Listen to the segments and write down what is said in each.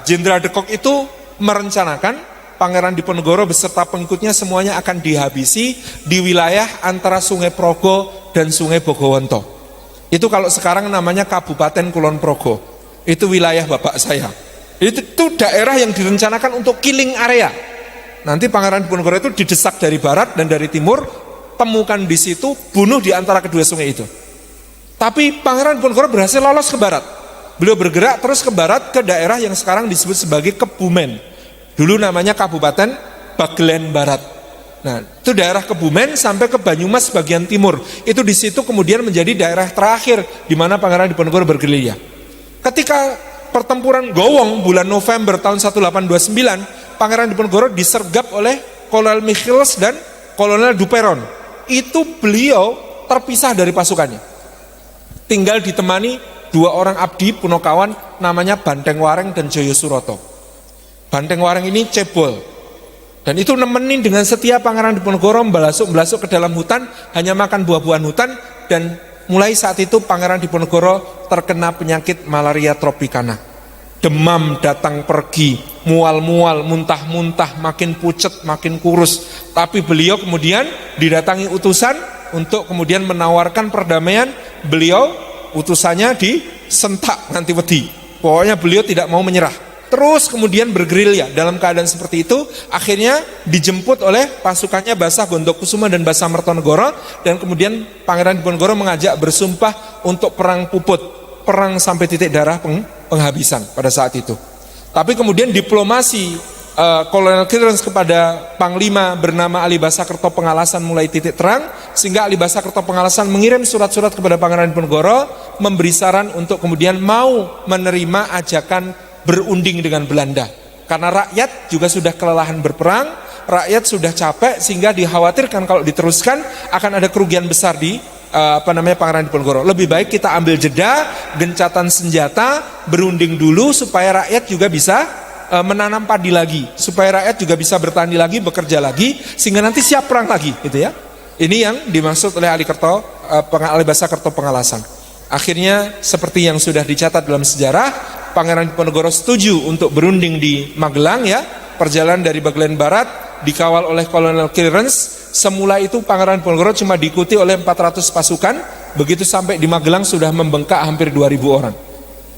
Jenderal de Kock itu merencanakan Pangeran Diponegoro beserta pengikutnya semuanya akan dihabisi di wilayah antara Sungai Progo dan Sungai Bogowonto. Itu kalau sekarang namanya Kabupaten Kulon Progo. Itu wilayah bapak saya. Itu daerah yang direncanakan untuk killing area. Nanti Pangeran Diponegoro itu didesak dari barat dan dari timur, temukan di situ, bunuh di antara kedua sungai itu. Tapi Pangeran Diponegoro berhasil lolos ke barat. Beliau bergerak terus ke barat ke daerah yang sekarang disebut sebagai Kebumen. Dulu namanya Kabupaten Bagelen Barat. Nah, itu daerah Kebumen sampai ke Banyumas bagian timur. Itu di situ kemudian menjadi daerah terakhir di mana Pangeran Diponegoro bergerilya. Ketika pertempuran Gowong bulan November tahun 1829, Pangeran Diponegoro disergap oleh Kolonel Michiels dan Kolonel Duperon. Itu beliau terpisah dari pasukannya. Tinggal ditemani dua orang abdi Punokawan namanya Banteng Wareng dan Joyo Suroto. Banteng Wareng ini cebol, dan itu nemenin dengan setia Pangeran Diponegoro belasuk ke dalam hutan, hanya makan buah-buahan hutan. Dan mulai saat itu Pangeran Diponegoro terkena penyakit malaria tropicana. Demam datang pergi, mual-mual, muntah-muntah, makin pucet, makin kurus. Tapi beliau kemudian didatangi utusan untuk kemudian menawarkan perdamaian. Beliau utusannya disentak nganti wedi. Pokoknya beliau tidak mau menyerah. Terus kemudian bergerilya. Dalam keadaan seperti itu, akhirnya dijemput oleh pasukannya Basah Gondokusuma dan Basah Mertonegoro, dan kemudian Pangeran Diponegoro mengajak bersumpah untuk perang puput, perang sampai titik darah penghabisan pada saat itu. Tapi kemudian diplomasi Kolonel Clearance kepada Panglima bernama Ali Basah Kertopengalasan mulai titik terang, sehingga Ali Basah Kertopengalasan mengirim surat-surat kepada Pangeran Diponegoro memberi saran untuk kemudian mau menerima ajakan berunding dengan Belanda, karena rakyat juga sudah kelelahan berperang, rakyat sudah capek, sehingga dikhawatirkan kalau diteruskan akan ada kerugian besar di Pangeran Diponegoro. Lebih baik kita ambil jeda, gencatan senjata, berunding dulu supaya rakyat juga bisa menanam padi lagi, supaya rakyat juga bisa bertani lagi, bekerja lagi, sehingga nanti siap perang lagi, gitu ya. Ini yang dimaksud oleh Ali Basah Kertopengalasan. Akhirnya seperti yang sudah dicatat dalam sejarah, Pangeran Diponegoro setuju untuk berunding di Magelang ya. Perjalanan dari Bagelen Barat dikawal oleh Kolonel Clearance. Semula itu Pangeran Diponegoro cuma diikuti oleh 400 pasukan. Begitu sampai di Magelang sudah membengkak hampir 2000 orang.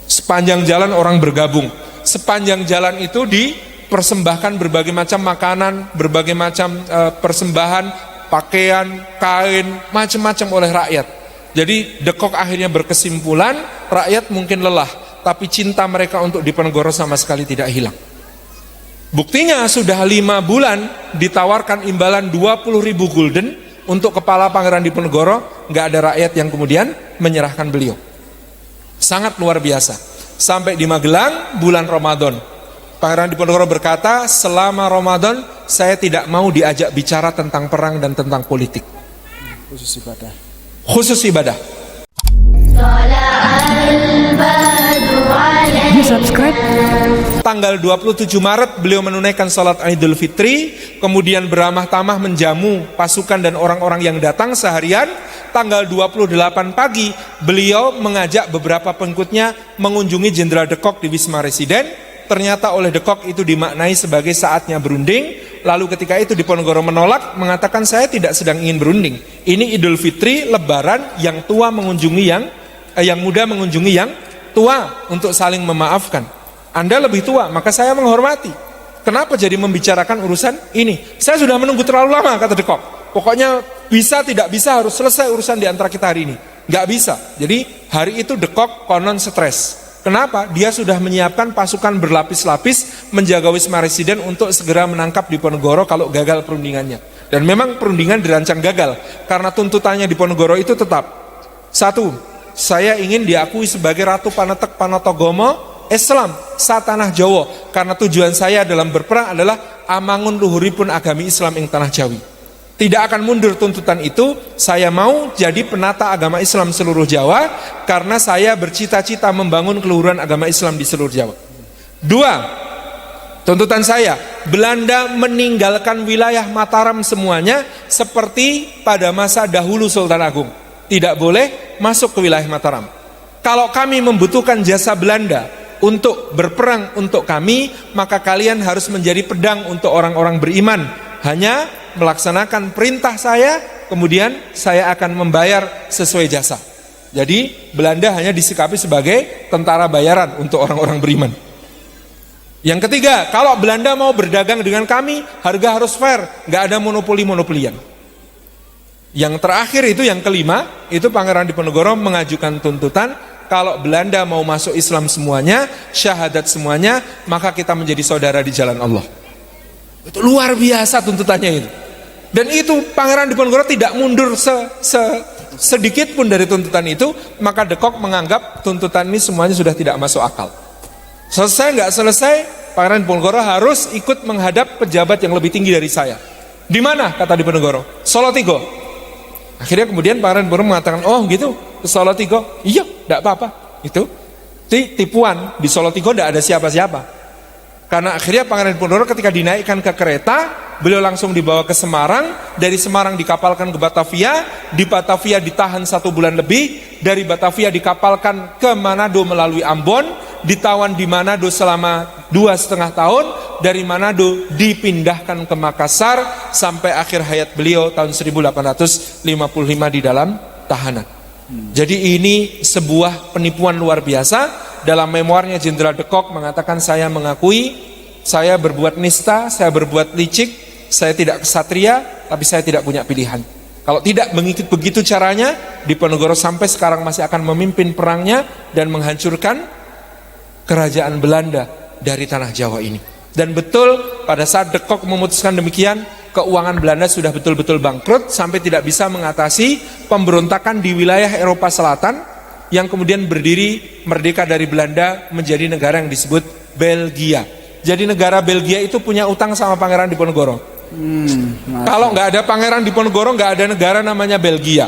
Sepanjang jalan orang bergabung. Sepanjang jalan itu dipersembahkan berbagai macam makanan, berbagai macam persembahan, pakaian, kain, macam-macam oleh rakyat. Jadi De Kock akhirnya berkesimpulan, rakyat mungkin lelah, tapi cinta mereka untuk Diponegoro sama sekali tidak hilang. Buktinya sudah 5 bulan ditawarkan imbalan 20.000 gulden untuk kepala Pangeran Diponegoro, nggak ada rakyat yang kemudian menyerahkan beliau. Sangat luar biasa. Sampai di Magelang bulan Ramadan, Pangeran Diponegoro berkata, selama Ramadan saya tidak mau diajak bicara tentang perang dan tentang politik. Khusus ibadah. Khusus ibadah. Subscribe. Tanggal 27 Maret beliau menunaikan salat Idul Fitri, kemudian beramah tamah menjamu pasukan dan orang-orang yang datang seharian. Tanggal 28 pagi beliau mengajak beberapa pengikutnya mengunjungi Jenderal De Kock di Wisma Residen. Ternyata oleh De Kock itu dimaknai sebagai saatnya berunding. Lalu ketika itu Diponegoro menolak, mengatakan saya tidak sedang ingin berunding. Ini Idul Fitri, Lebaran, yang tua mengunjungi yang muda mengunjungi yang tua untuk saling memaafkan. Anda lebih tua, maka saya menghormati. Kenapa jadi membicarakan urusan ini? Saya sudah menunggu terlalu lama, kata De Kock. Pokoknya bisa tidak bisa harus selesai urusan di antara kita hari ini. Nggak bisa. Jadi hari itu De Kock konon stres. Kenapa? Dia sudah menyiapkan pasukan berlapis-lapis menjaga Wisma Residen untuk segera menangkap Diponegoro kalau gagal perundingannya. Dan memang perundingan dirancang gagal karena tuntutannya Diponegoro itu tetap satu, saya ingin diakui sebagai Ratu Panetek Panotogomo Islam saat tanah Jawa, karena tujuan saya dalam berperang adalah amangun luhuripun agami Islam ing tanah Jawi. Tidak akan mundur tuntutan itu. Saya mau jadi penata agama Islam seluruh Jawa karena saya bercita-cita membangun keluhuran agama Islam di seluruh Jawa. Dua, tuntutan saya, Belanda meninggalkan wilayah Mataram semuanya seperti pada masa dahulu Sultan Agung. Tidak boleh masuk ke wilayah Mataram. Kalau kami membutuhkan jasa Belanda untuk berperang untuk kami, maka kalian harus menjadi pedang untuk orang-orang beriman. Hanya melaksanakan perintah saya, kemudian saya akan membayar sesuai jasa. Jadi Belanda hanya disikapi sebagai tentara bayaran untuk orang-orang beriman. Yang ketiga, kalau Belanda mau berdagang dengan kami, harga harus fair, nggak ada monopoli-monopolian. Yang terakhir itu, yang kelima, itu Pangeran Diponegoro mengajukan tuntutan, kalau Belanda mau masuk Islam semuanya, syahadat semuanya, maka kita menjadi saudara di jalan Allah. Itu luar biasa tuntutannya itu. Dan itu Pangeran Diponegoro tidak mundur sedikit pun dari tuntutan itu. Maka De Kock menganggap tuntutan ini semuanya sudah tidak masuk akal. Selesai nggak selesai, Pangeran Diponegoro harus ikut menghadap pejabat yang lebih tinggi dari saya. Di mana? Kata Diponegoro, Solotigo. Akhirnya kemudian Pangeran Diponegoro mengatakan, oh gitu, ke Solotigo. Iya, tidak apa-apa. Itu tipuan, di Solotigo tidak ada siapa-siapa. Karena akhirnya Pangeran Diponegoro ketika dinaikkan ke kereta, beliau langsung dibawa ke Semarang. Dari Semarang dikapalkan ke Batavia. Di Batavia ditahan 1 bulan lebih. Dari Batavia dikapalkan ke Manado melalui Ambon. Ditawan di Manado selama 2,5 tahun. Dari Manado dipindahkan ke Makassar sampai akhir hayat beliau tahun 1855 di dalam tahanan. Jadi ini sebuah penipuan luar biasa. Dalam memoarnya Jenderal De Kock mengatakan, saya mengakui saya berbuat nista, saya berbuat licik, saya tidak ksatria, tapi saya tidak punya pilihan. Kalau tidak begitu caranya, Diponegoro sampai sekarang masih akan memimpin perangnya dan menghancurkan kerajaan Belanda dari tanah Jawa ini. Dan betul pada saat De Kock memutuskan demikian, keuangan Belanda sudah betul-betul bangkrut sampai tidak bisa mengatasi pemberontakan di wilayah Eropa Selatan yang kemudian berdiri merdeka dari Belanda menjadi negara yang disebut Belgia. Jadi negara Belgia itu punya utang sama Pangeran Diponegoro. Kalau nggak ada Pangeran Diponegoro, nggak ada negara namanya Belgia.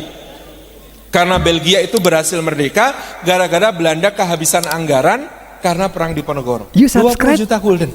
Karena Belgia itu berhasil merdeka gara-gara Belanda kehabisan anggaran karena perang Diponegoro. 20 juta gulden.